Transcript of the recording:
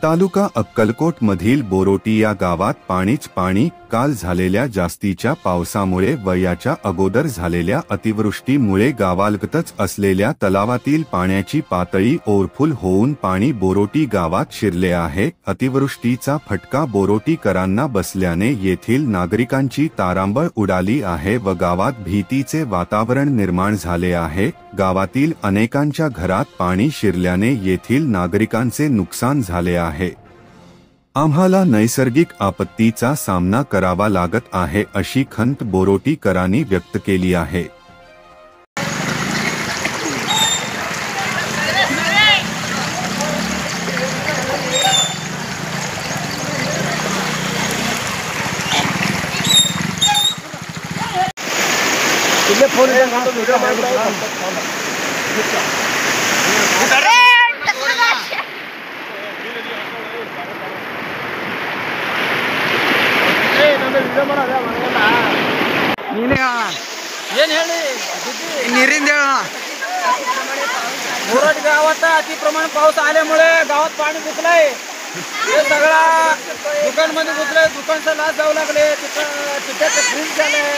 तालुका अक्कलकोट मधील बोरोटी या गावात पाणीच पाणी। काल झालेल्या जास्तीच्या पावसामुळे वयाच्या अगोदर झालेल्या अतिवृष्टीमुळे गावालगतच असलेल्या तलावातील पाण्याची पातळी ओव्हरफुल होऊन पाणी बोरोटी गावात शिरले आहे। अतिवृष्टीचा फटका बोरोटीकरांना बसल्याने येथील नागरिकांची तारांबळ उडाली आहे व गावात भीतीचे वातावरण निर्माण झाले आहे। गावातील अनेकांच्या घरात पाणी शिरल्याने येथील नागरिकांचे नुकसान झाले आहे। आम्हाला नैसर्गिक आपत्तीचा सामना करावा लागत आहे अशी खंत बोरोटीकरांनी व्यक्त केली आहे। बोरोटी गावात अतिप्रमाण पाऊस आल्यामुळे गावात पाणी घुसलंय। हे सगळा दुकानमध्ये घुसलंय, दुकानचा लाच जाऊ लागले, तिथं फ्रीज झालंय।